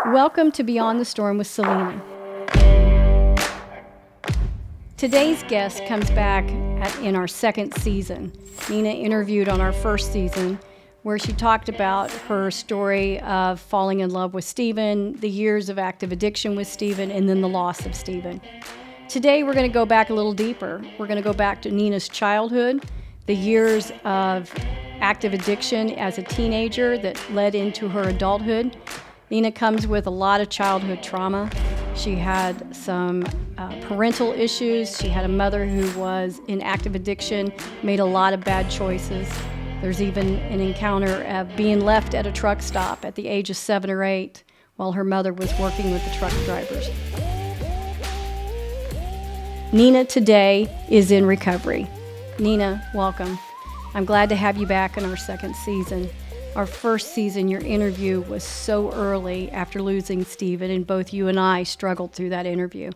Welcome to Beyond the Storm with Selena. Today's guest comes back in our second season. Nina interviewed on our first season where she talked about her story of falling in love with Stephen, the years of active addiction with Stephen, and then the loss of Stephen. Today we're going to go back a little deeper. We're going to go back to Nina's childhood, the years of active addiction as a teenager that led into her adulthood. Nina comes with a lot of childhood trauma. She had some parental issues. She had a mother who was in active addiction, made a lot of bad choices. There's even an encounter of being left at a truck stop at the age of 7 or 8 while her mother was working with the truck drivers. Nina today is in recovery. Nina, welcome. I'm glad to have you back in our second season. Our first season, your interview was so early after losing Stephen, and both you and I struggled through that interview.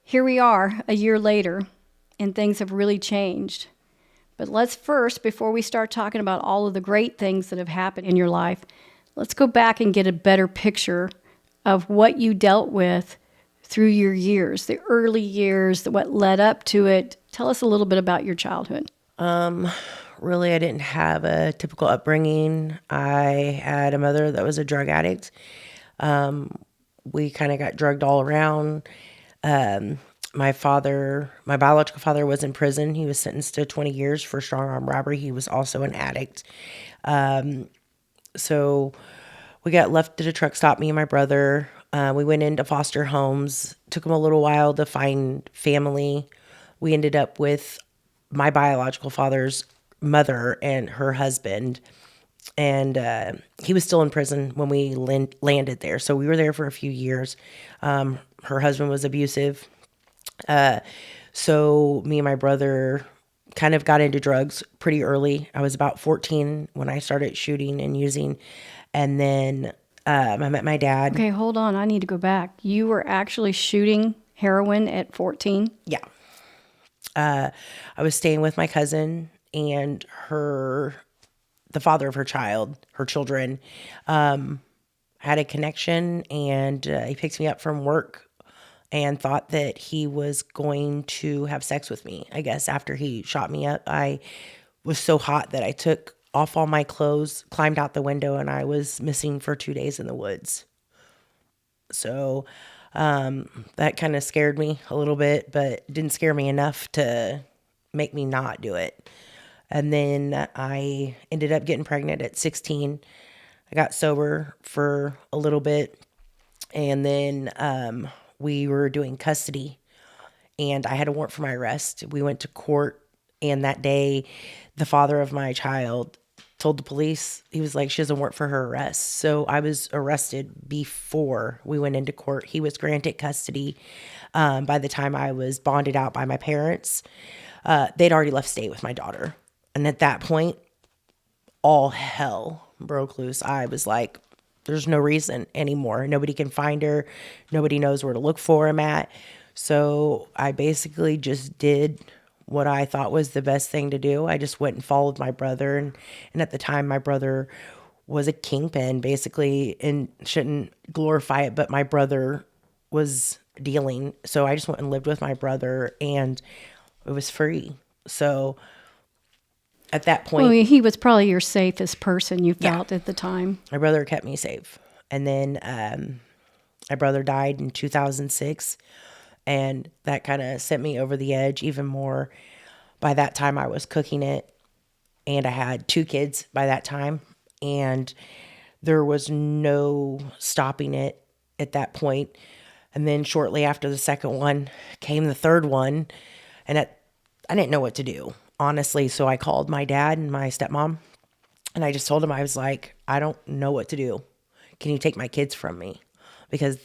Here we are, a year later, and things have really changed. But let's first, before we start talking about all of the great things that have happened in your life, let's go back and get a better picture of what you dealt with through your years, the early years, what led up to it. Tell us a little bit about your childhood. Really, I didn't have a typical upbringing. I had a mother that was a drug addict. We kind of got drugged all around. My biological father was in prison. He was sentenced to 20 years for strong arm robbery. He was also an addict. So we got left at a truck stop, me and my brother. We went into foster homes. Took them a little while to find family. We ended up with my biological father's mother and her husband, and he was still in prison when we landed there. So we were there for a few years. Her husband was abusive. So me and my brother kind of got into drugs pretty early. I was about 14 when I started shooting and using, and then I met my dad. Okay, hold on. I need to go back. You were actually shooting heroin at 14? Yeah. I was staying with my cousin and the father of her children, had a connection, and he picked me up from work and thought that he was going to have sex with me. I guess after he shot me up, I was so hot that I took off all my clothes, climbed out the window, and I was missing for 2 days in the woods. So that kind of scared me a little bit, but didn't scare me enough to make me not do it. And then I ended up getting pregnant at 16. I got sober for a little bit, and then we were doing custody, and I had a warrant for my arrest. We went to court, and that day, the father of my child told the police, he was like, she has a warrant for her arrest. So I was arrested before we went into court. He was granted custody by the time I was bonded out by my parents. They'd already left state with my daughter. And at that point, all hell broke loose. I was like, there's no reason anymore. Nobody can find her. Nobody knows where to look for him at. So I basically just did what I thought was the best thing to do. I just went and followed my brother. And at the time, my brother was a kingpin, basically, and shouldn't glorify it, but my brother was dealing. So I just went and lived with my brother, and it was free. So at that point, Well, he was probably your safest person you felt at the time. my brother kept me safe. And then my brother died in 2006, and that kind of sent me over the edge even more. By that time, I was cooking it, and I had 2 kids by that time, and there was no stopping it at that point. And then shortly after the second one came the third one, and I didn't know what to do, honestly. So I called my dad and my stepmom, and I just told him, I was like, I don't know what to do. Can you take my kids from me? Because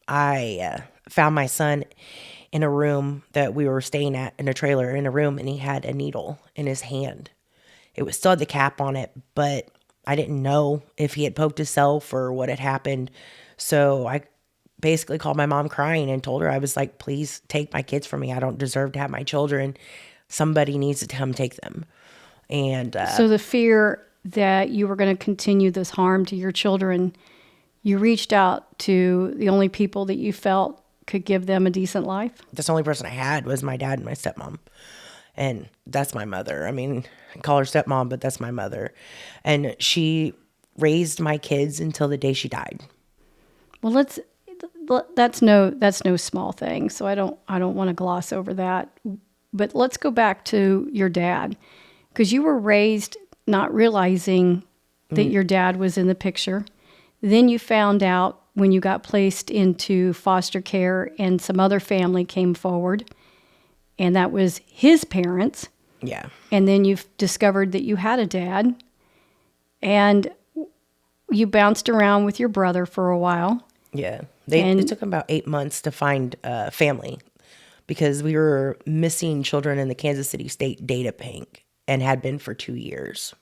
I found my son in a room that we were staying at, in a trailer, in a room, and he had a needle in his hand. It was still had the cap on it, but I didn't know if he had poked himself or what had happened. So I basically called my mom crying and told her, I was like, please take my kids from me. I don't deserve to have my children. Somebody needs to come take them. And so the fear that you were going to continue this harm to your children You reached out to the only people that you felt could give them a decent life? That's the only person I had was my dad and my stepmom. And that's my mother. I mean, I call her stepmom, but that's my mother. And she raised my kids until the day she died. Well, that's no small thing. So I don't want to gloss over that. But let's go back to your dad, because you were raised not realizing that your dad was in the picture. Then you found out when you got placed into foster care and some other family came forward, and that was his parents. Yeah. And then you discovered that you had a dad, and you bounced around with your brother for a while. Yeah. It took them about 8 months to find family because we were missing children in the Kansas City State data bank and had been for 2 years.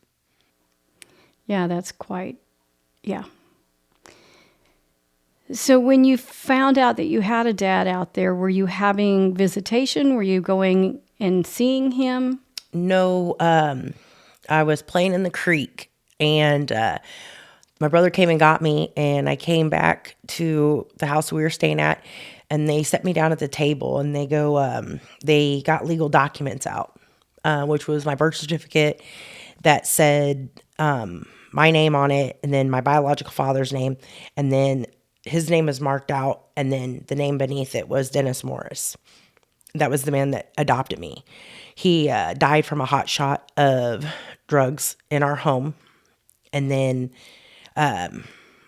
Yeah, that's quite, yeah. So when you found out that you had a dad out there, were you having visitation? Were you going and seeing him? No, I was playing in the creek and my brother came and got me, and I came back to the house we were staying at, and they set me down at the table, and they got legal documents out, which was my birth certificate that said my name on it, and then my biological father's name, and then his name was marked out, and then the name beneath it was Dennis Morris. That was the man that adopted me. He died from a hot shot of drugs in our home, and then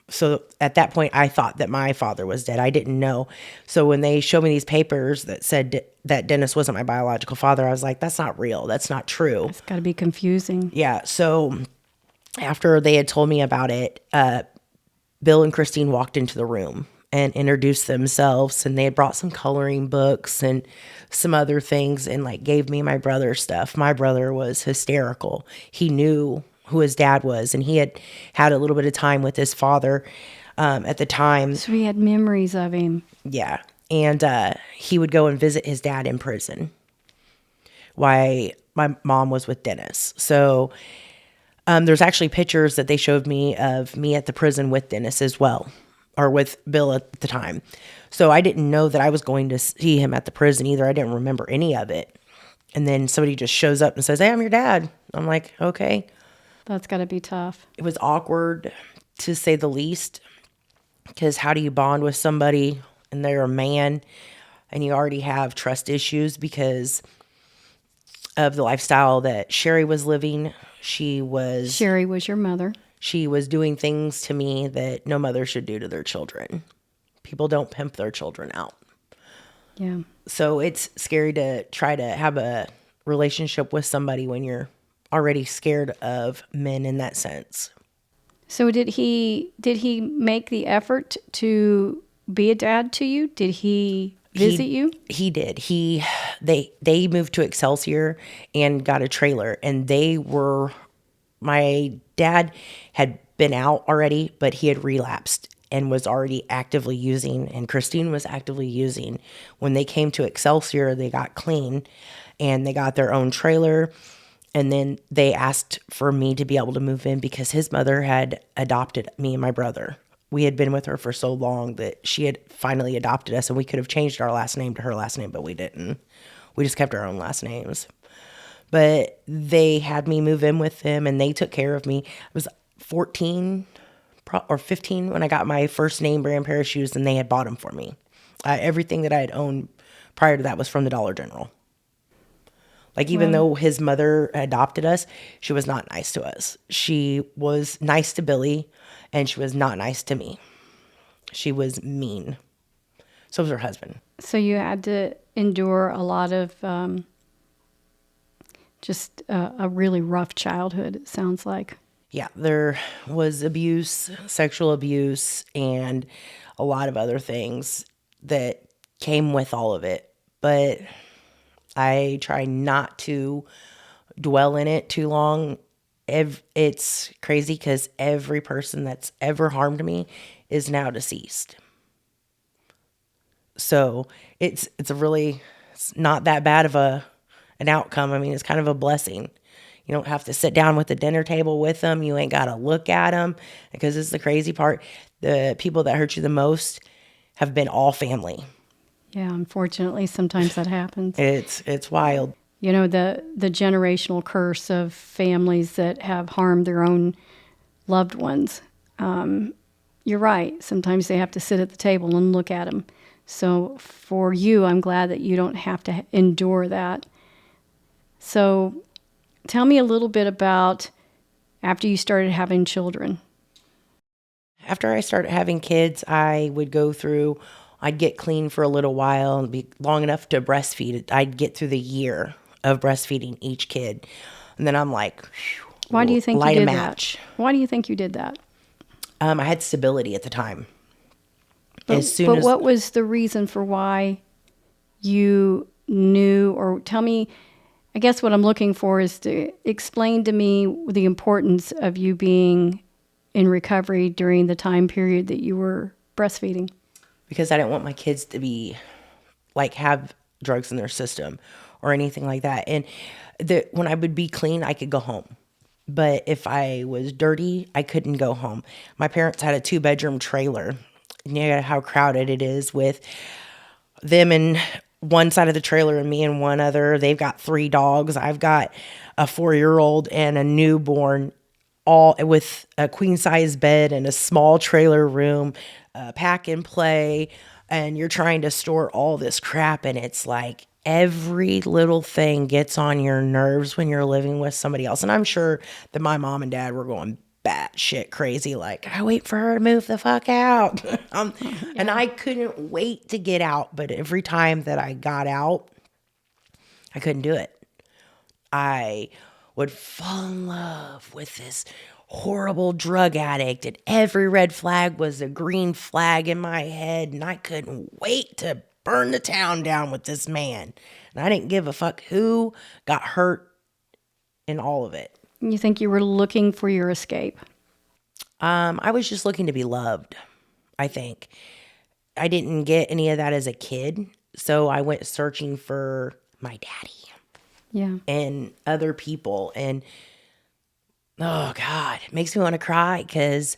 so at that point, I thought that my father was dead. I didn't know. So when they showed me these papers that said that Dennis wasn't my biological father, I was like, that's not real. That's not true. It's got to be confusing. Yeah. So after they had told me about it, Bill and Christine walked into the room and introduced themselves, and they had brought some coloring books and some other things and like gave me my brother's stuff. My brother was hysterical. He knew who his dad was, and he had had a little bit of time with his father at the time. So he had memories of him. Yeah. And he would go and visit his dad in prison while my mom was with Dennis. So there's actually pictures that they showed me of me at the prison with Dennis as well, or with Bill at the time. So I didn't know that I was going to see him at the prison either. I didn't remember any of it. And then somebody just shows up and says, "Hey, I'm your dad." I'm like, okay. That's got to be tough. It was awkward, to say the least, because how do you bond with somebody and they're a man and you already have trust issues because of the lifestyle that Sherry was living? Sherry was your mother. She was doing things to me that no mother should do to their children. People don't pimp their children out. Yeah. So it's scary to try to have a relationship with somebody when you're already scared of men in that sense. So did he make the effort to be a dad to you? Did he visit you? He did. They moved to Excelsior and got a trailer, and my dad had been out already, but he had relapsed and was already actively using, and Christine was actively using. When they came to Excelsior, they got clean and they got their own trailer. And then they asked for me to be able to move in because his mother had adopted me and my brother. We had been with her for so long that she had finally adopted us, and we could have changed our last name to her last name, but we didn't. We just kept our own last names. But they had me move in with them, and they took care of me. I was 14 or 15 when I got my first name brand pair of shoes, and they had bought them for me. Everything that I had owned prior to that was from the Dollar General. Like, even though his mother adopted us, she was not nice to us. She was nice to Billy, and she was not nice to me. She was mean. So was her husband. So you had to endure a lot of just a really rough childhood, it sounds like. Yeah, there was abuse, sexual abuse, and a lot of other things that came with all of it. But I try not to dwell in it too long. It's crazy because every person that's ever harmed me is now deceased. So it's not that bad of an outcome. I mean, it's kind of a blessing. You don't have to sit down with the dinner table with them. You ain't got to look at them, because it's the crazy part. The people that hurt you the most have been all family. Yeah, unfortunately, sometimes that happens. It's wild. You know, the generational curse of families that have harmed their own loved ones. You're right. Sometimes they have to sit at the table and look at them. So for you, I'm glad that you don't have to endure that. So tell me a little bit about after you started having children. After I started having kids, I'd get clean for a little while and be long enough to breastfeed. I'd get through the year of breastfeeding each kid. And then I'm like, Why do you think you light a did match. that? Why do you think you did that? I had stability at the time. But what was the reason for why you knew, or tell me, I guess what I'm looking for is to explain to me the importance of you being in recovery during the time period that you were breastfeeding. Because I didn't want my kids to be like have drugs in their system or anything like that. And when I would be clean, I could go home. But if I was dirty, I couldn't go home. My parents had a 2-bedroom trailer. And you know how crowded it is with them in one side of the trailer and me in one other. They've got 3 dogs. I've got a 4-year-old and a newborn, all with a queen size bed and a small trailer room, pack and play. And you're trying to store all this crap. And it's like every little thing gets on your nerves when you're living with somebody else. And I'm sure that my mom and dad were going batshit crazy. Like, I wait for her to move the fuck out. And I couldn't wait to get out. But every time that I got out, I couldn't do it. I would fall in love with this horrible drug addict, and every red flag was a green flag in my head, and I couldn't wait to burn the town down with this man. And I didn't give a fuck who got hurt in all of it. You think you were looking for your escape? I was just looking to be loved, I think. I didn't get any of that as a kid, so I went searching for my daddy. Yeah. And other people. And oh God, it makes me want to cry because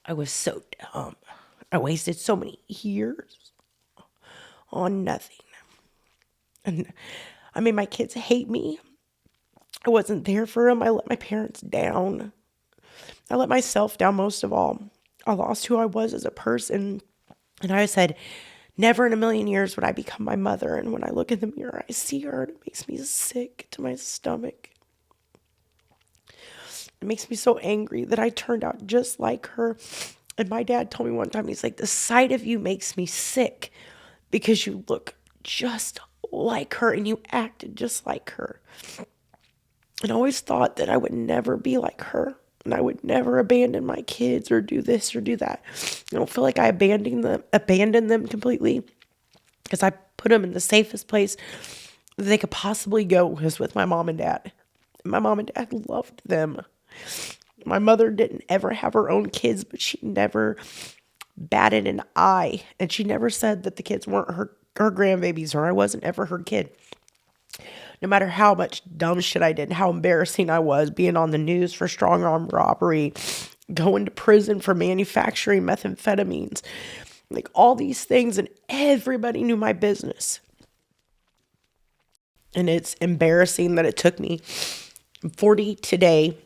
I was so dumb. I wasted so many years on nothing. And I made my kids hate me. I wasn't there for them. I let my parents down. I let myself down most of all. I lost who I was as a person. And I said, never in a million years would I become my mother. And when I look in the mirror, I see her and it makes me sick to my stomach. It makes me so angry that I turned out just like her. And my dad told me one time, he's like, the sight of you makes me sick because you look just like her and you acted just like her. And I always thought that I would never be like her. And I would never abandon my kids or do this or do that. I don't feel like I abandoned them completely, because I put them in the safest place that they could possibly go, was with my mom and dad. My mom and dad loved them. My mother didn't ever have her own kids, but she never batted an eye. And she never said that the kids weren't her grandbabies, or I wasn't ever her kid. No matter how much dumb shit I did, how embarrassing I was, being on the news for strong arm robbery, going to prison for manufacturing methamphetamines, like all these things, and everybody knew my business. And it's embarrassing that it took me. I'm 40 today.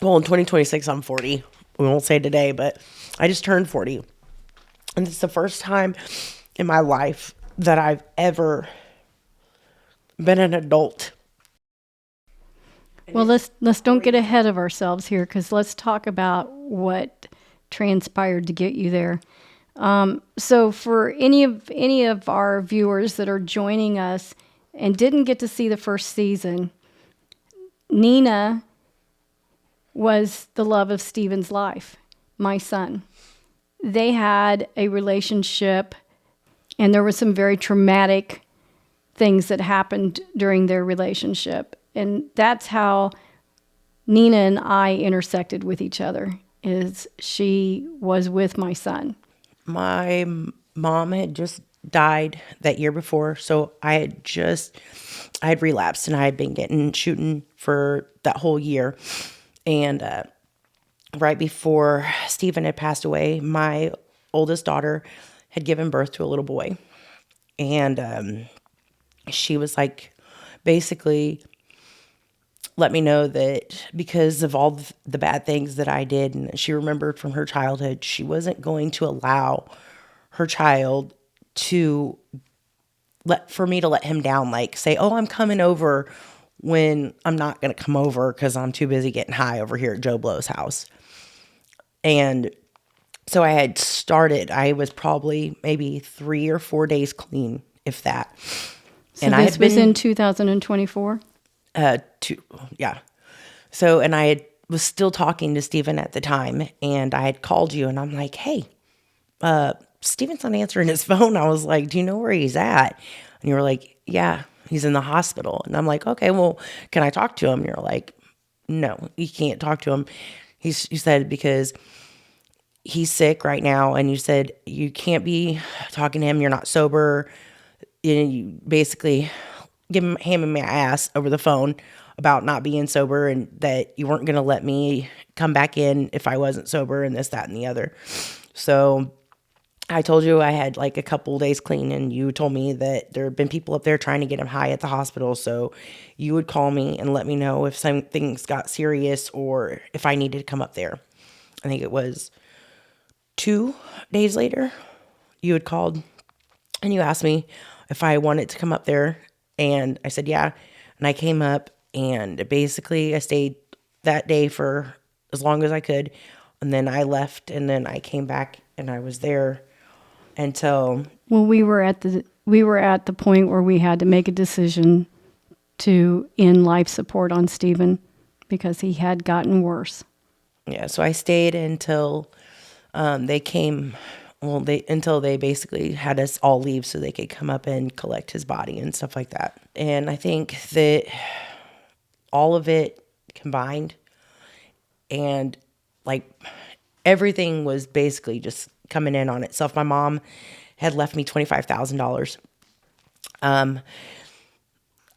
Well, in 2026, I'm 40. We won't say today, but I just turned 40. And it's the first time in my life that I've ever been an adult. Well, let's don't get ahead of ourselves here, because let's talk about what transpired to get you there. So for any of our viewers that are joining us and didn't get to see the first season, Nina was the love of Steven's life, my son. They had a relationship, and there were some very traumatic things that happened during their relationship. And that's how Nina and I intersected with each other, is she was with my son. My mom had just died that year before. So I had relapsed and I had been shooting for that whole year. And right before Stephen had passed away, my oldest daughter had given birth to a little boy. And she was like, basically let me know that because of all the bad things that I did and that she remembered from her childhood, she wasn't going to allow her child to for me to let him down, like say, oh, I'm coming over when I'm not going to come over because I'm too busy getting high over here at Joe Blow's house. And so I was probably maybe 3 or 4 days clean, if that. So And this was in 2024? Yeah. So, and was still talking to Steven at the time, and I had called you, and I'm like, hey, Steven's not answering his phone. I was like, do you know where he's at? And you were like, yeah, he's in the hospital. And I'm like, okay, well, can I talk to him? And you're like, no, you can't talk to him. You said because he's sick right now, and you said you can't be talking to him. You're not sober. You basically hamming my ass over the phone about not being sober and that you weren't going to let me come back in if I wasn't sober and this, that, and the other. So I told you I had like a couple days clean, and you told me that there had been people up there trying to get him high at the hospital. So you would call me and let me know if some things got serious or if I needed to come up there. I think it was 2 days later, you had called and you asked me if I wanted to come up there. And I said, yeah. And I came up, and basically I stayed that day for as long as I could. And then I left, and then I came back, and I was there until. Well, we were at the point where we had to make a decision to end life support on Stephen because he had gotten worse. Yeah, so I stayed until they came. Well, until they basically had us all leave so they could come up and collect his body and stuff like that. And I think that all of it combined, and like everything was basically just coming in on itself. My mom had left me $25,000.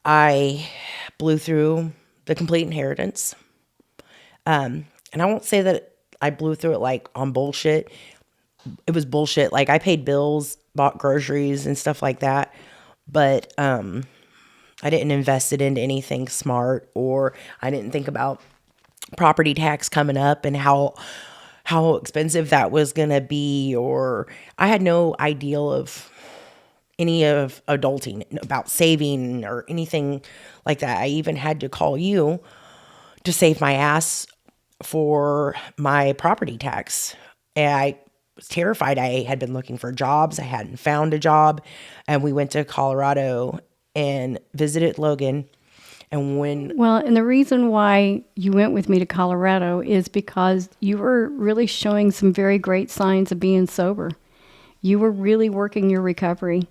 I blew through the complete inheritance. And I won't say that I blew through it like on bullshit. It was bullshit. Like I paid bills, bought groceries and stuff like that. But I didn't invest it into anything smart, or I didn't think about property tax coming up and how expensive that was going to be, or I had no idea of any of adulting, about saving or anything like that. I even had to call you to save my ass for my property tax. And I was terrified. I had been looking for jobs. I hadn't found a job. And we went to Colorado and visited Logan. And the reason why you went with me to Colorado is because you were really showing some very great signs of being sober. You were really working your recovery.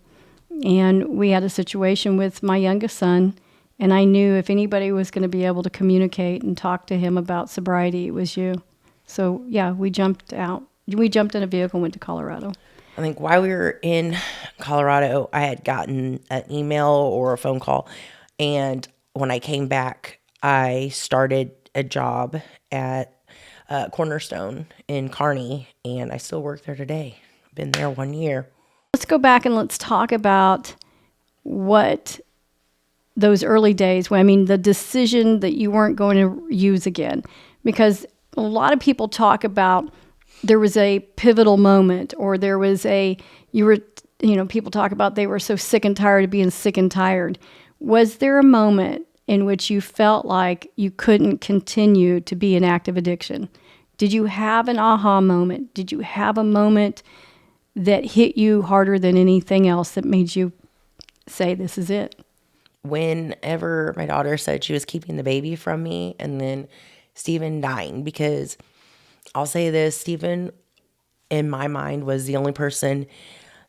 And we had a situation with my youngest son, and I knew if anybody was going to be able to communicate and talk to him about sobriety, it was you. So, yeah, we jumped out. We jumped in a vehicle and went to Colorado. I think while we were in Colorado, I had gotten an email or a phone call. And when I came back, I started a job at Cornerstone in Kearney, and I still work there today. I've been there 1 year. Let's go back and let's talk about what those early days, the decision that you weren't going to use again. Because a lot of people talk about there was a pivotal moment, or there was people talk about they were so sick and tired of being sick and tired. Was there a moment in which you felt like you couldn't continue to be in active addiction? Did you have an aha moment? Did you have a moment that hit you harder than anything else that made you say, this is it? Whenever my daughter said she was keeping the baby from me, and then Stephen dying, because I'll say this, Stephen, in my mind, was the only person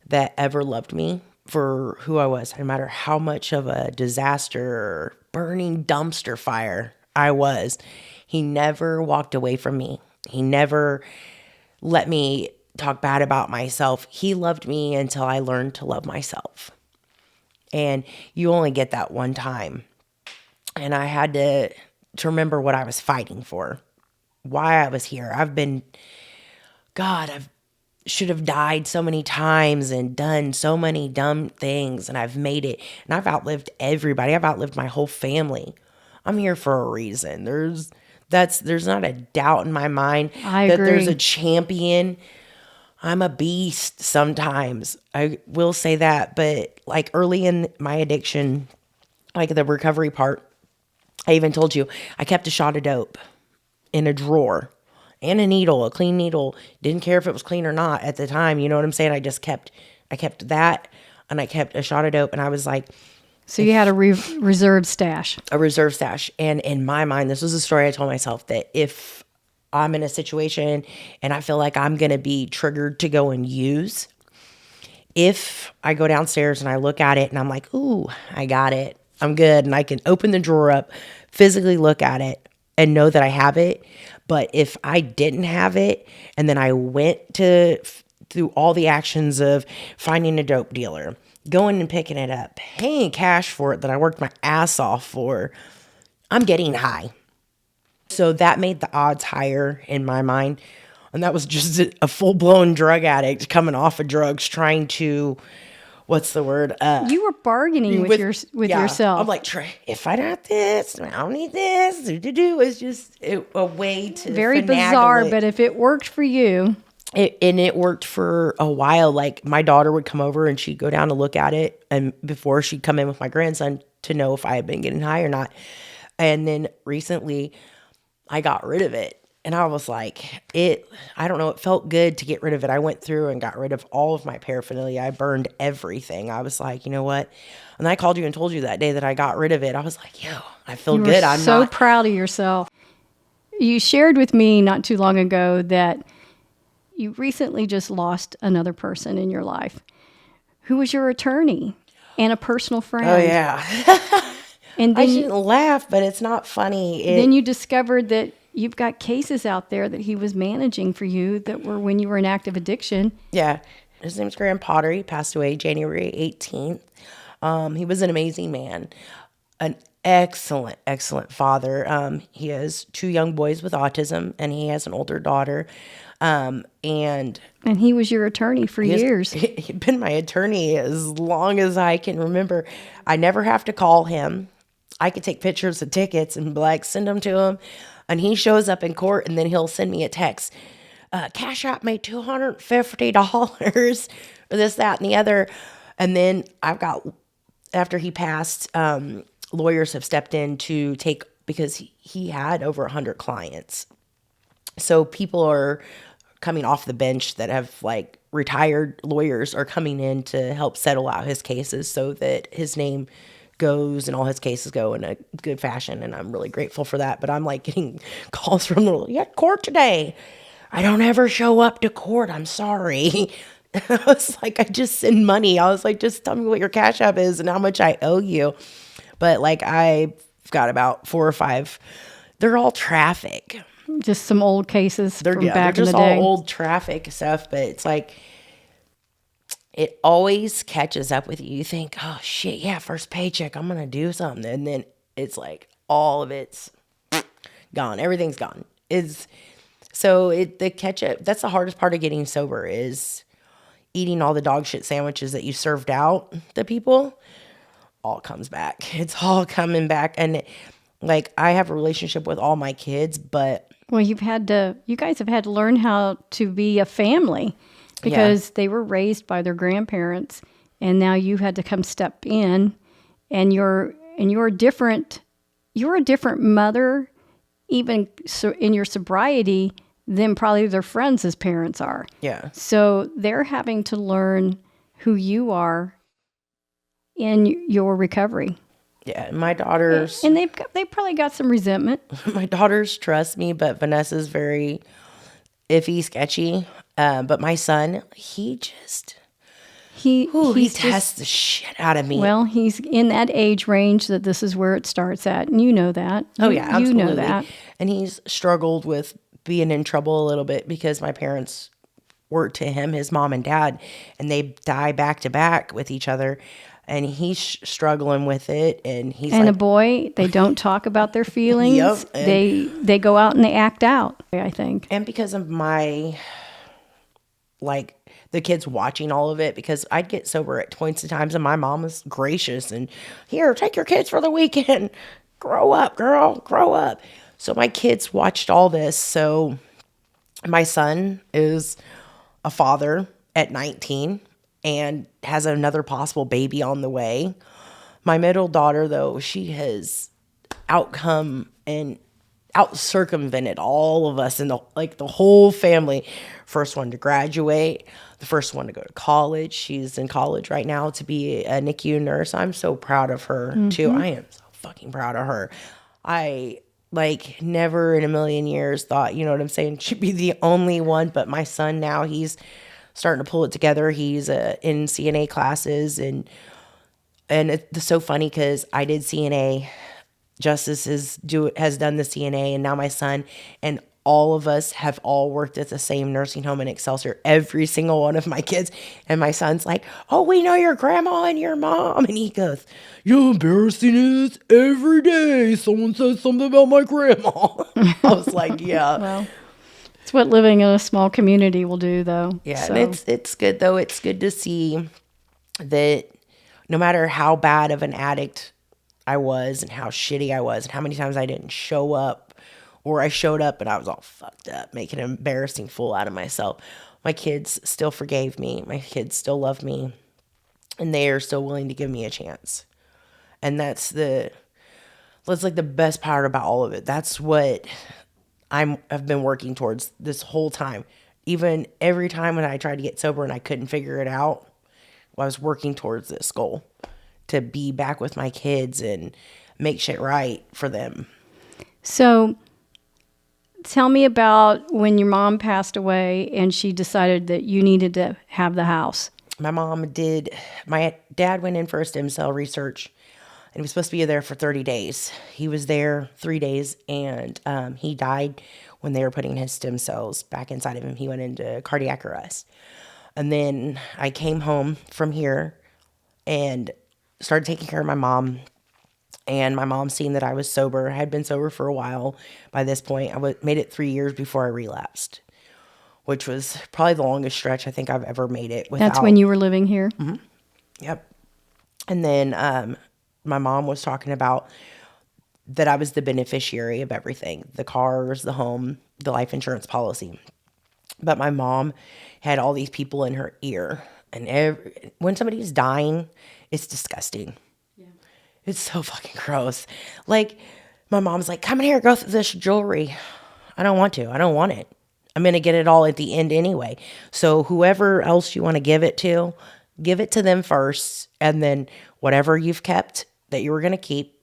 that ever loved me for who I was, no matter how much of a disaster or burning dumpster fire I was. He never walked away from me. He never let me talk bad about myself. He loved me until I learned to love myself. And you only get that one time. And I had to remember what I was fighting for, why I was here. I've should have died so many times and done so many dumb things, and I've made it. And I've outlived everybody. I've outlived my whole family. I'm here for a reason. There's not a doubt in my mind that there's a champion. I'm a beast sometimes. I will say that. But like early in my addiction, like the recovery part, I even told you I kept a shot of dope in a drawer and a needle, a clean needle. Didn't care if it was clean or not at the time. You know what I'm saying? I kept that, and I kept a shot of dope. And I was like, So you had a reserve stash. a reserve stash. And in my mind, this was a story I told myself, that if I'm in a situation and I feel like I'm going to be triggered to go and use, if I go downstairs and I look at it and I'm like, ooh, I got it, I'm good, and I can open the drawer up, physically look at it, and know that I have it. But if I didn't have it, and then I went through all the actions of finding a dope dealer, going and picking it up, paying cash for it that I worked my ass off for, I'm getting high. So that made the odds higher in my mind. And that was just a full-blown drug addict coming off of drugs, trying to, what's the word? You were bargaining with yourself. I'm like, if I don't have this, I don't need this. It's just a way to very finagle bizarre, it. but if it worked for you. It worked for a while. Like my daughter would come over and she'd go down to look at it, and before she'd come in with my grandson to know if I had been getting high or not. And then recently I got rid of it. And I was like, I don't know, it felt good to get rid of it. I went through and got rid of all of my paraphernalia. I burned everything. I was like, you know what? And I called you and told you that day that I got rid of it. I was like, yo, I feel good. I'm so proud of yourself. You shared with me not too long ago that you recently just lost another person in your life who was your attorney and a personal friend. Oh, yeah. And then I shouldn't laugh, but it's not funny. Then you discovered that you've got cases out there that he was managing for you that were when you were in active addiction. Yeah. His name's Graham Potter. He passed away January 18th. He was an amazing man, an excellent, excellent father. He has 2 young boys with autism, and he has an older daughter. And he was your attorney for years. He's been my attorney as long as I can remember. I never have to call him. I could take pictures of tickets and like send them to him. And he shows up in court, and then he'll send me a text. Cash out me $250 or this, that, and the other. And then after he passed, lawyers have stepped in to take, because he had over 100 clients. So people are coming off the bench that have like retired lawyers are coming in to help settle out his cases so that his name goes and all his cases go in a good fashion. And I'm really grateful for that. But I'm like getting calls from court today. I don't ever show up to court. I'm sorry. I was like, I just send money. I was like, just tell me what your Cash App is and how much I owe you. But like, I've got about 4 or 5. They're all traffic. Just some old cases from back in the day. They're just all old traffic stuff. But it's like, it always catches up with you. You think, oh shit, yeah, first paycheck, I'm going to do something. And then it's like all of it's gone. Everything's gone. The catch up, that's the hardest part of getting sober, is eating all the dog shit sandwiches that you served out to people. All comes back. It's all coming back. And like, I have a relationship with all my kids, but. Well, you guys have had to learn how to be a family. Because they were raised by their grandparents, and now you had to come step in, and you're a different mother, even so in your sobriety, than probably their friends as parents are. Yeah. So they're having to learn who you are in your recovery. Yeah, my daughters, and they probably got some resentment. My daughters trust me, but Vanessa's very iffy, sketchy. But my son, he tests the shit out of me. Well, he's in that age range that this is where it starts at, and you know that. Oh yeah, absolutely. You know that. And he's struggled with being in trouble a little bit because my parents were to him, his mom and dad, and they die back to back with each other. And he's struggling with it, and he's And like, a boy, they don't talk about their feelings. Yep, They go out and they act out, I think. and because of my, like, the kids watching all of it, because I'd get sober at points in times, and my mom was gracious and, here, take your kids for the weekend. Grow up, girl, grow up. So my kids watched all this. So my son is a father at 19 and has another possible baby on the way. My middle daughter, though, she has outcome and out circumvented all of us and the whole family. First one to graduate, the first one to go to college. She's in college right now to be a NICU nurse. I'm so proud of her too. I am so fucking proud of her. I never in a million years thought, you know what I'm saying, she'd be the only one. But my son now, he's starting to pull it together. He's in CNA classes, and it's so funny because I did CNA. Justice has done the CNA, and now my son and all of us have all worked at the same nursing home in Excelsior. Every single one of my kids. And my son's like, oh, we know your grandma and your mom. And he goes, you know how embarrassing it is? Every day someone says something about my grandma. I was like, yeah. Well, it's what living in a small community will do, though. Yeah, So, and it's good, though. It's good to see that no matter how bad of an addict I was and how shitty I was and how many times I didn't show up, or I showed up and I was all fucked up, making an embarrassing fool out of myself, my kids still forgave me. My kids still love me, and they are still willing to give me a chance. And that's like the best part about all of it. That's what I've been working towards this whole time. Even every time when I tried to get sober and I couldn't figure it out, I was working towards this goal to be back with my kids and make shit right for them. So tell me about when your mom passed away and she decided that you needed to have the house. My dad went in for a stem cell research, and he was supposed to be there for 30 days. He was there 3 days, and he died when they were putting his stem cells back inside of him. He went into cardiac arrest. And then I came home from here and started taking care of my mom. And my mom, seeing that I was sober, I had been sober for a while by this point. Made it 3 years before I relapsed, which was probably the longest stretch I think I've ever made it without. That's when you were living here? Mm-hmm. Yep. And then my mom was talking about that I was the beneficiary of everything, the cars, the home, the life insurance policy. But my mom had all these people in her ear. And when somebody's dying, it's disgusting. Yeah. It's so fucking gross. Like, my mom's like, come in here, go through this jewelry. I don't want to. I don't want it. I'm going to get it all at the end anyway. So whoever else you want to give it to them first. And then whatever you've kept that you were going to keep,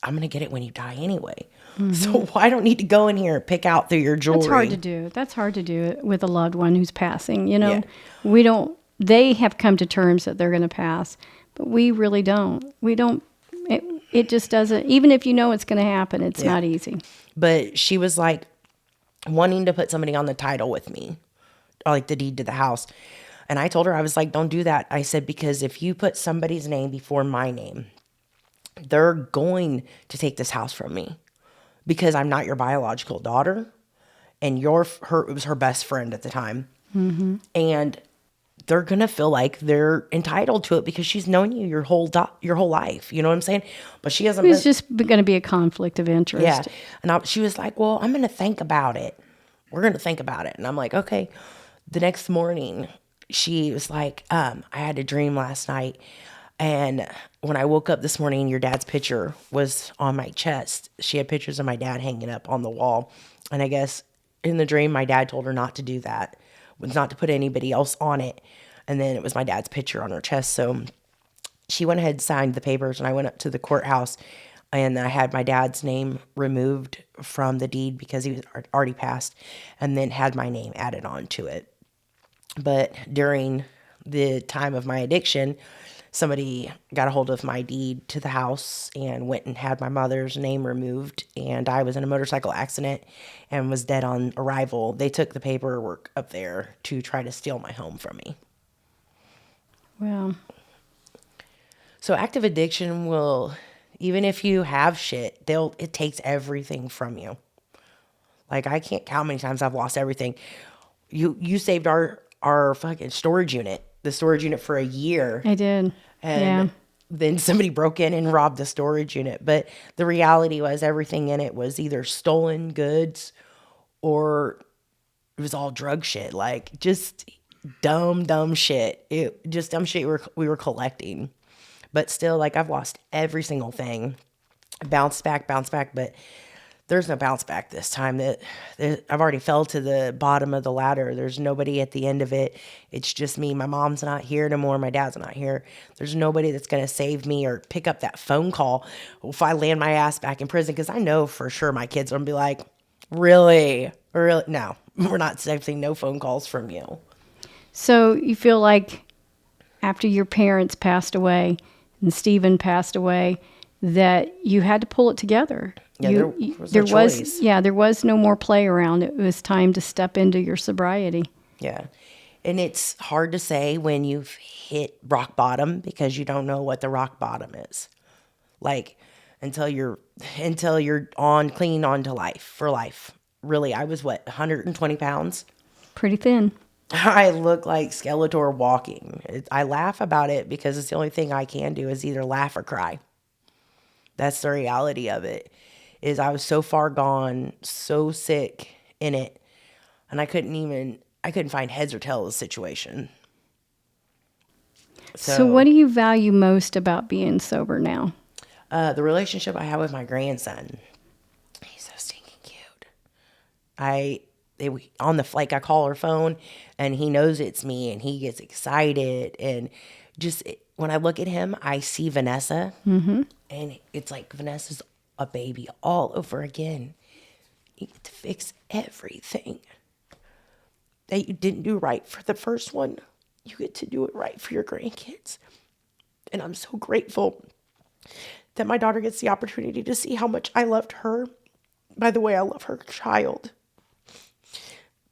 I'm going to get it when you die anyway. Mm-hmm. So I don't need to go in here and pick out through your jewelry. That's hard to do. That's hard to do it with a loved one who's passing. You know, yeah. They have come to terms that they're going to pass, but we really don't. We don't. It just doesn't. Even if you know it's going to happen, it's not easy. But she was like wanting to put somebody on the title with me, or like the deed to the house. And I told her, I was like, don't do that. I said, because if you put somebody's name before my name, they're going to take this house from me. Because I'm not your biological daughter, and it was her best friend at the time. Mm-hmm. And they're going to feel like they're entitled to it because she's known you your whole life. You know what I'm saying? But she hasn't. It's just going to be a conflict of interest. Yeah. And she was like, well, I'm going to think about it. We're going to think about it. And I'm like, okay. The next morning, she was like, I had a dream last night. And when I woke up this morning, your dad's picture was on my chest. She had pictures of my dad hanging up on the wall. And I guess in the dream, my dad told her not to do that, was not to put anybody else on it. And then it was my dad's picture on her chest. So she went ahead and signed the papers, and I went up to the courthouse, and I had my dad's name removed from the deed because he was already passed, and then had my name added on to it. But during the time of my addiction, somebody got a hold of my deed to the house and went and had my mother's name removed. And I was in a motorcycle accident and was dead on arrival. They took the paperwork up there to try to steal my home from me. Wow. So active addiction will, even if you have shit, it takes everything from you. Like, I can't count how many times I've lost everything. You saved our fucking storage unit, the storage unit, for a year. I did. And then somebody broke in and robbed the storage unit. But the reality was everything in it was either stolen goods or it was all drug shit. Like, just dumb shit. Just dumb shit we were collecting. But still, like, I've lost every single thing. Bounce back, but there's no bounce back this time. I've already fell to the bottom of the ladder. There's nobody at the end of it. It's just me. My mom's not here no more. My dad's not here. There's nobody that's going to save me or pick up that phone call if I land my ass back in prison. Because I know for sure my kids are going to be like, really? No, we're not accepting no phone calls from you. So you feel like after your parents passed away and Stephen passed away, that you had to pull it together. Yeah, there was there was no more play around. It was time to step into your sobriety. Yeah. And it's hard to say when you've hit rock bottom because you don't know what the rock bottom is. Like, until you're clinging on to life for life. Really, I was 120 pounds? Pretty thin. I look like Skeletor walking. I laugh about it because it's the only thing I can do is either laugh or cry. That's the reality of it. Is I was so far gone, so sick in it, and I couldn't find heads or tails of the situation. So what do you value most about being sober now? The relationship I have with my grandson. He's so stinking cute. On the flight, I call her phone, and he knows it's me, and he gets excited, and just when I look at him, I see Vanessa, and it's like Vanessa's a baby all over again. You get to fix everything that you didn't do right for the first one. You get to do it right for your grandkids. And I'm so grateful that my daughter gets the opportunity to see how much I loved her by the way I love her child.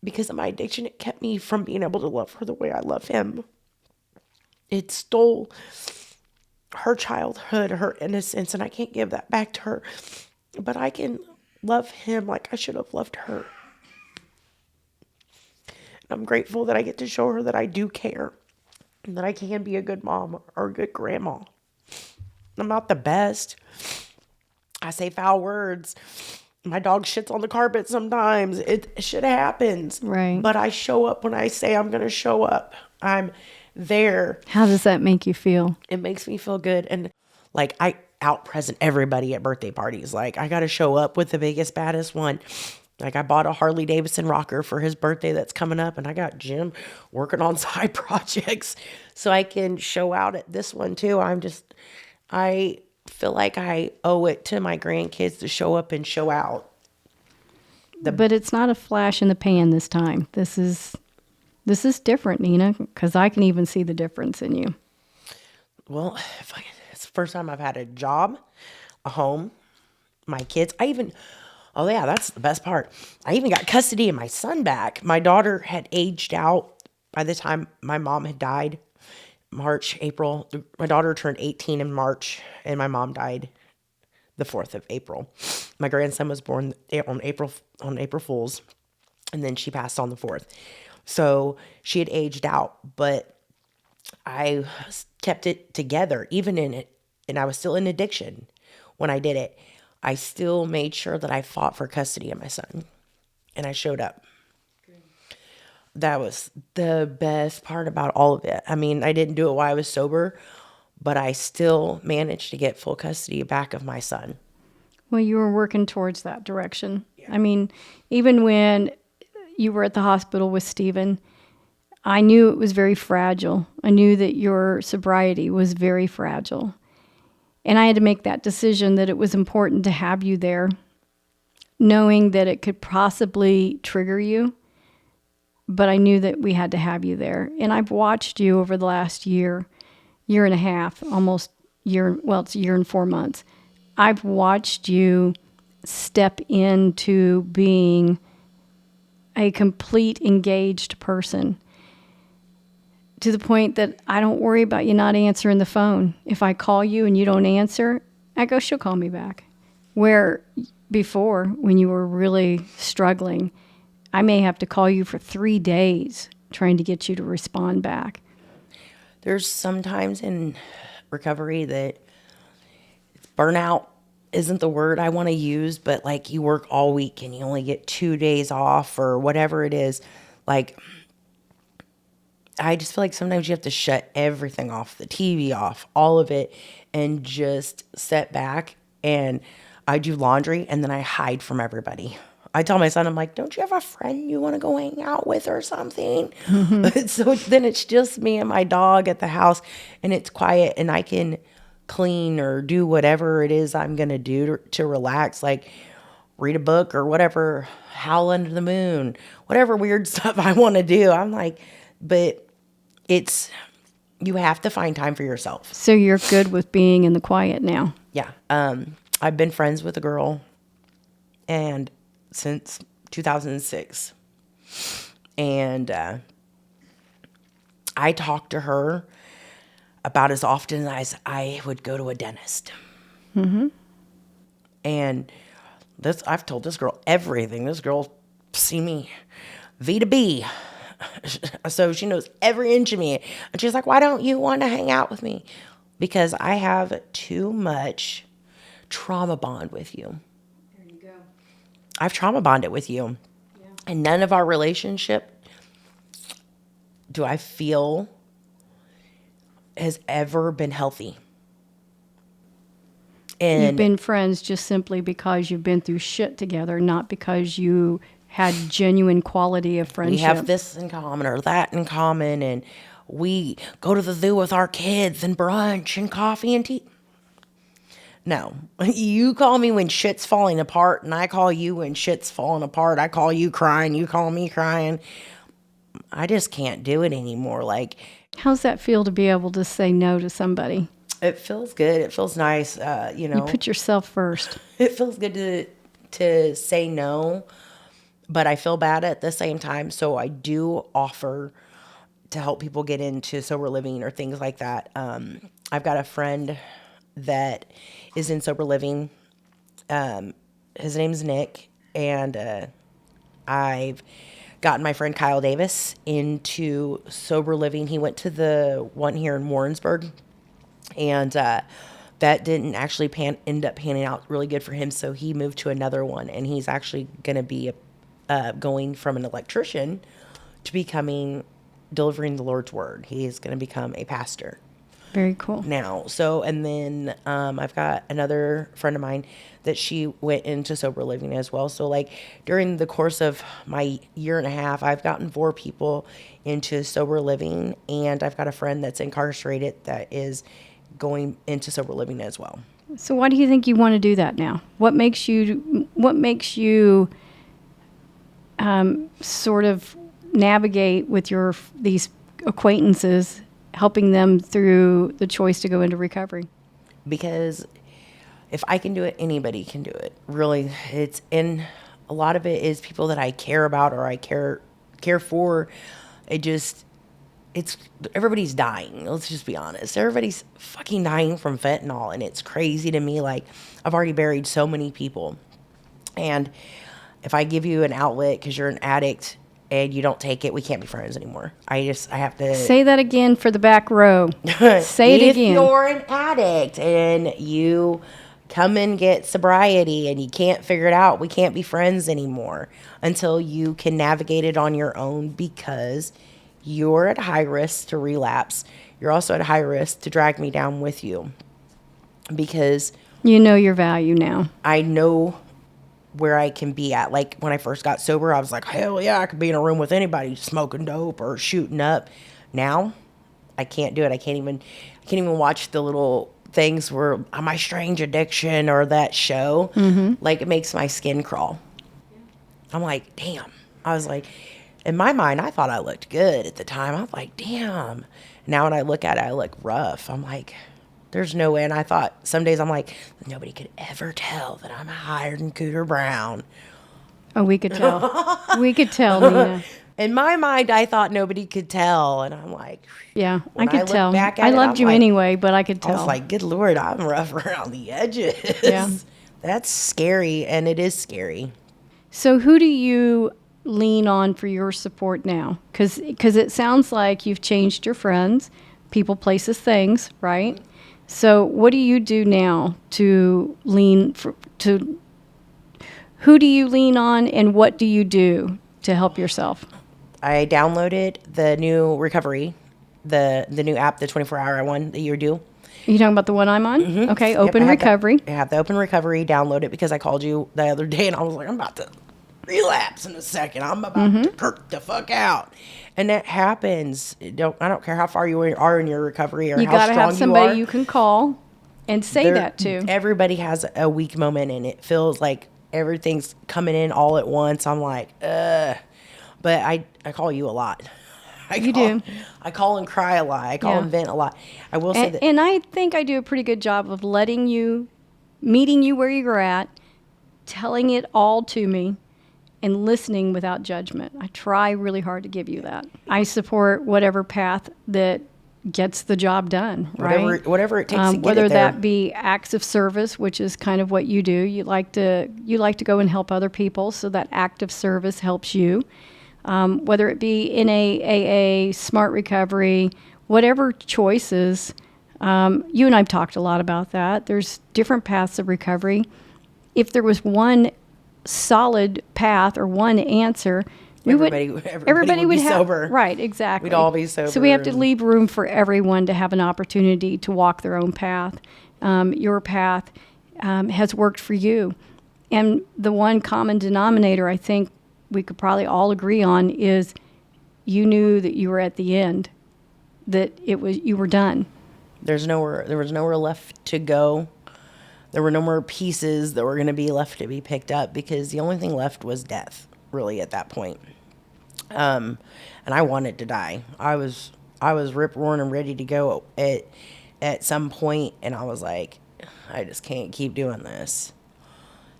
Because of my addiction, it kept me from being able to love her the way I love him. It stole her childhood, her innocence, and I can't give that back to her. But I can love him like I should have loved her. And I'm grateful that I get to show her that I do care and that I can be a good mom or a good grandma. I'm not the best. I say foul words. My dog shits on the carpet sometimes. Shit happens. Right. But I show up when I say I'm going to show up. I'm there. How does that make you feel? It makes me feel good. And like, I out present everybody at birthday parties. Like, I got to show up with the biggest, baddest one. Like, I bought a Harley Davidson rocker for his birthday that's coming up, and I got Jim working on side projects so I can show out at this one too. I feel like I owe it to my grandkids to show up and show out. But it's not a flash in the pan this time. This is different, Nina, because I can even see the difference in you. Well, it's the first time I've had a job, a home, my kids. Oh yeah, that's the best part. I even got custody of my son back. My daughter had aged out by the time my mom had died. March, April. My daughter turned 18 in March, and my mom died the 4th of April. My grandson was born on April Fool's, and then she passed on the 4th. So she had aged out, but I kept it together, even in it, and I was still in addiction when I did it. I still made sure that I fought for custody of my son, and I showed up. That was the best part about all of it. I mean, I didn't do it while I was sober, but I still managed to get full custody back of my son. Well, you were working towards that direction. Yeah. I mean, even when you were at the hospital with Stephen, I knew it was very fragile. I knew that your sobriety was very fragile. And I had to make that decision that it was important to have you there, knowing that it could possibly trigger you. But I knew that we had to have you there. And I've watched you over the last year. year and a half, almost it's a year and 4 months, I've watched you step into being a complete engaged person to the point that I don't worry about you not answering the phone. If I call you and you don't answer, I go, she'll call me back. Where before, when you were really struggling, I may have to call you for 3 days trying to get you to respond back. There's sometimes in recovery that burnout isn't the word I want to use, but like you work all week and you only get 2 days off or whatever it is. Like, I just feel like sometimes you have to shut everything off, the TV off, all of it, and just sit back. And I do laundry and then I hide from everybody. I tell my son, I'm like, don't you have a friend you want to go hang out with or something? So then it's just me and my dog at the house, and it's quiet, and I can clean or do whatever it is I'm going to do to relax, like read a book or whatever, howl under the moon, whatever weird stuff I want to do. I'm like, but you have to find time for yourself. So you're good with being in the quiet now. Yeah. I've been friends with a girl and since 2006. And I talk to her about as often as I would go to a dentist. Mm-hmm. And I've told this girl everything. This girl see me V to B. So she knows every inch of me. And she's like, why don't you want to hang out with me? Because I have too much trauma bond with you. There you go. I've trauma bonded with you. Yeah. And none of our relationship do I feel has ever been healthy. And you've been friends just simply because you've been through shit together, not because you had genuine quality of friendship. We have this in common or that in common, and we go to the zoo with our kids and brunch and coffee and tea. No, you call me when shit's falling apart, and I call you when shit's falling apart. I call you crying, you call me crying. I just can't do it anymore. Like, how's that feel to be able to say no to somebody? It feels good. It feels nice. You put yourself first. It feels good to say no, but I feel bad at the same time. So I do offer to help people get into sober living or things like that. I've got a friend that is in sober living. His name's Nick, and I've gotten my friend Kyle Davis into sober living. He went to the one here in Warrensburg, and that didn't actually end up panning out really good for him. So he moved to another one, and he's actually going to be going from an electrician to delivering the Lord's word. He is going to become a pastor. Very cool. Now, and then I've got another friend of mine that she went into sober living as well. So like during the course of my year and a half, I've gotten 4 people into sober living, and I've got a friend that's incarcerated that is going into sober living as well. So why do you think you want to do that now? What makes you sort of navigate with these acquaintances, helping them through the choice to go into recovery? Because if I can do it, anybody can do it. Really, a lot of it is people that I care about or I care for. Everybody's dying. Let's just be honest. Everybody's fucking dying from fentanyl, and it's crazy to me. Like, I've already buried so many people, and if I give you an outlet because you're an addict and you don't take it, we can't be friends anymore. I have to say that again for the back row. Say it again. If you're an addict and you come and get sobriety and you can't figure it out, we can't be friends anymore until you can navigate it on your own, because you're at high risk to relapse. You're also at high risk to drag me down with you, because you know your value now. I know where I can be at. Like when I first got sober, I was like, hell yeah, I could be in a room with anybody smoking dope or shooting up. Now I can't do it. I can't even watch the little things where My Strange Addiction or that show. Mm-hmm. Like, it makes my skin crawl. I'm like, damn. I was like, In my mind, I thought I looked good at the time. I was like, damn. Now when I look at it, I look rough. I'm like, there's no way. And I thought, some days I'm like, nobody could ever tell that I'm higher than Cooter Brown. Oh, we could tell. We could tell, Nina. In my mind, I thought nobody could tell. And I'm like, Yeah, I when could look tell. back at I it, loved I'm you like- anyway, but I could I was tell. like, good Lord, I'm rough around the edges. Yeah. That's scary. And it is scary. So who do you lean on for your support now? Because it sounds like you've changed your friends, people, places, things, right? So what do you do now to who do you lean on, and what do you do to help yourself? I downloaded the new recovery, the new app, the 24-hour one that you do. Are you talking about the one I'm on? Mm-hmm. Okay, Yep, Open Recovery. I have the Open Recovery. Download it because I called you the other day and I was like, I'm about to relapse in a second. I'm about to perk the fuck out. And that happens. I don't care how far you are in your recovery or You how got to strong have somebody you are. you can call and say that to. Everybody has a weak moment and it feels like everything's coming in all at once. I'm like, ugh. But I call you a lot. You do. I call and cry a lot. I call Yeah. and vent a lot. I will say that. And I think I do a pretty good job of meeting you where you're at, telling it all to me, and listening without judgment. I try really hard to give you that. I support whatever path that gets the job done, right? Whatever it takes to get whether it there. that be acts of service, which is kind of what you do. You like to go and help other people, so that act of service helps you. Whether it be in AA, smart recovery, whatever choices. You and I've talked a lot about that. There's different paths of recovery. If there was one solid path or one answer, everybody would be have, sober. Right, exactly. We'd all be sober. So we have to leave room for everyone to have an opportunity to walk their own path. Your path has worked for you. And the one common denominator I think we could probably all agree on is you knew that you were at the end, that you were done. There was nowhere left to go. There were no more pieces that were going to be left to be picked up because the only thing left was death, really, at that point. And I wanted to die. I was rip roaring and ready to go at some point, and I was like, I just can't keep doing this.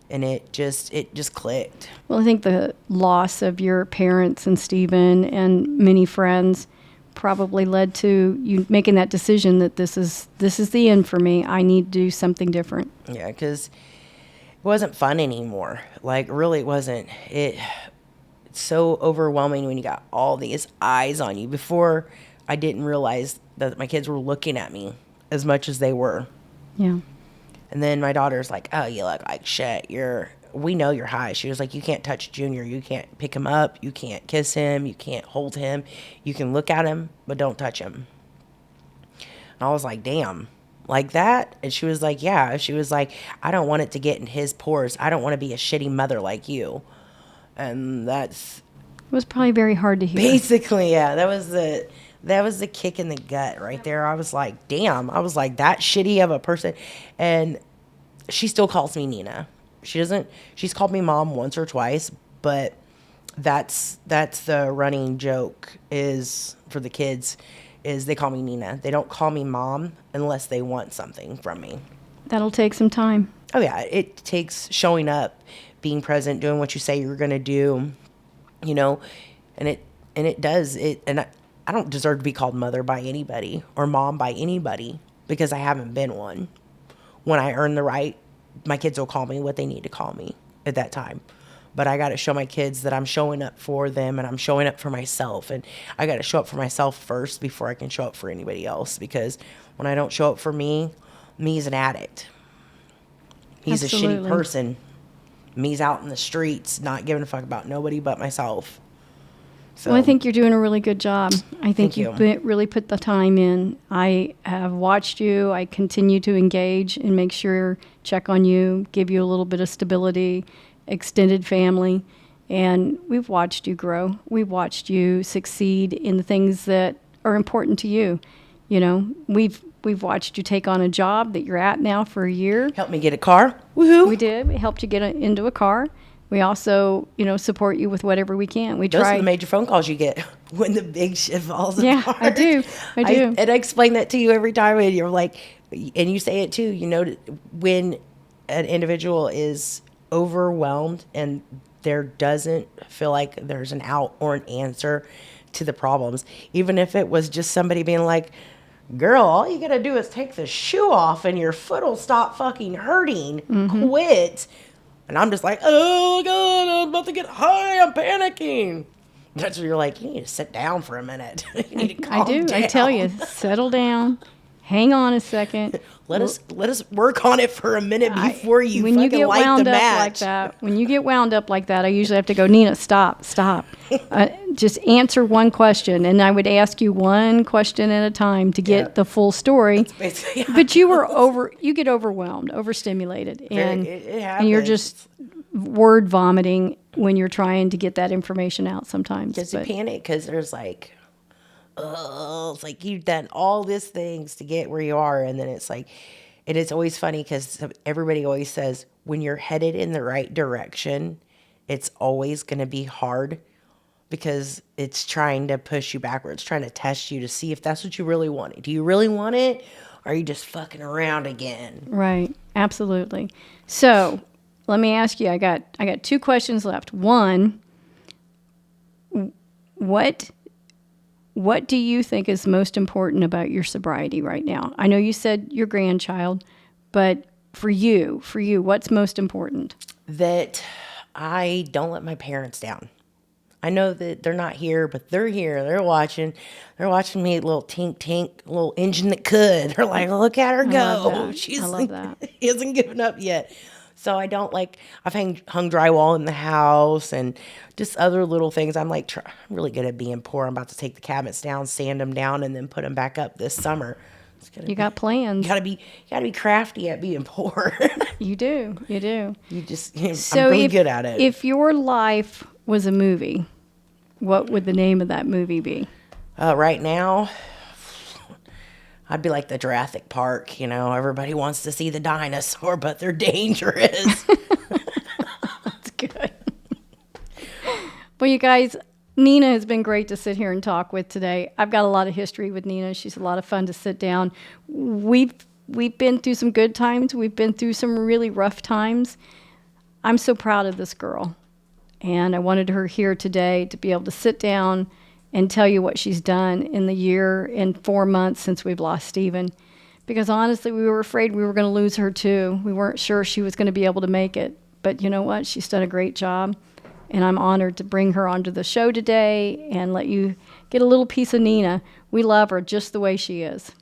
And it just clicked. Well, I think the loss of your parents and Stephen and many friends probably led to you making that decision that this is the end for me. I need to do something different. Yeah, because it wasn't fun anymore. Like, really, it wasn't. It's so overwhelming when you got all these eyes on you. Before, I didn't realize that my kids were looking at me as much as they were. Yeah. And then my daughter's like, oh, you look like shit. We know you're high. She was like, you can't touch Junior. You can't pick him up. You can't kiss him. You can't hold him. You can look at him, but don't touch him. And I was like, damn, like that? And she was like, yeah. She was like, I don't want it to get in his pores. I don't want to be a shitty mother like you. And It was probably very hard to hear. basically, yeah, that was the kick in the gut right there. I was like, damn. I was like, that shitty of a person. And she still calls me Nina. She's called me mom once or twice, but that's the running joke is for the kids is they call me Nina. They don't call me mom unless they want something from me. That'll take some time. Oh yeah, it takes showing up, being present, doing what you say you're going to do, and it does it. And I don't deserve to be called mother by anybody or mom by anybody because I haven't been one. When I earn the right, my kids will call me what they need to call me at that time. But I got to show my kids that I'm showing up for them and I'm showing up for myself. And I got to show up for myself first before I can show up for anybody else. Because when I don't show up for me's an addict. He's Absolutely. a shitty person. Me's out in the streets, not giving a fuck about nobody but myself. So, Well, I think you're doing a really good job. I think Thank you. really put the time in. I have watched you. I continue to engage and make sure, check on you, give you a little bit of stability, extended family. And we've watched you grow. We've watched you succeed in the things that are important to you. We've watched you take on a job that you're at now for a year. help me get a car. Woohoo. We did. We helped you get into a car. we also, support you with whatever we can. We Those try. are the major phone calls you get when the big shit falls Yeah, apart. I do. And I explain that to you every time, and you're like, and you say it too. When an individual is overwhelmed and there doesn't feel like there's an out or an answer to the problems, even if it was just somebody being like, girl, all you gotta do is take the shoe off and your foot will stop fucking hurting. Quit. And I'm just like, oh God, I'm about to get high. I'm panicking. That's where you're like, you need to sit down for a minute. You need to calm I do. down. I tell you, settle down. Hang on a second. Let us work on it for a minute before you When fucking you get light wound the up match. like that, when you get wound up like that, I usually have to go, Nina, stop. Just answer one question, and I would ask you one question at a time to get the full story. Basically, But you get overwhelmed, overstimulated, and it you're happens. just word vomiting when you're trying to get that information out sometimes. Because you panic because there's like, oh, it's like you've done all these things to get where you are. And then it's like, and it's always funny because everybody always says when you're headed in the right direction, it's always going to be hard because it's trying to push you backwards, trying to test you to see if that's what you really want. Do you really want it? Or are you just fucking around again? Right. Absolutely. So let me ask you, I got 2 questions left. One, what do you think is most important about your sobriety right now? I know you said your grandchild, but for you, what's most important? That I don't let my parents down. I know that they're not here, but they're here. They're watching. They're watching me, little tink, little engine that could. They're like, look at her go. I love that. She hasn't given up yet. So I don't like, I've hung drywall in the house and just other little things. I'm like, I'm really good at being poor. I'm about to take the cabinets down, sand them down, and then put them back up this summer. Got plans. You gotta be crafty at being poor. You do. I'm really good at it. If your life was a movie, what would the name of that movie be? Right now, I'd be like the Jurassic Park, everybody wants to see the dinosaur, but they're dangerous. That's good. Well, you guys, Nina has been great to sit here and talk with today. I've got a lot of history with Nina. She's a lot of fun to sit down. We've been through some good times. We've been through some really rough times. I'm so proud of this girl. And I wanted her here today to be able to sit down and tell you what she's done in the year and 4 months since we've lost Stephen. Because honestly, we were afraid we were going to lose her too. We weren't sure she was going to be able to make it. But you know what? She's done a great job. And I'm honored to bring her onto the show today and let you get a little piece of Nina. We love her just the way she is.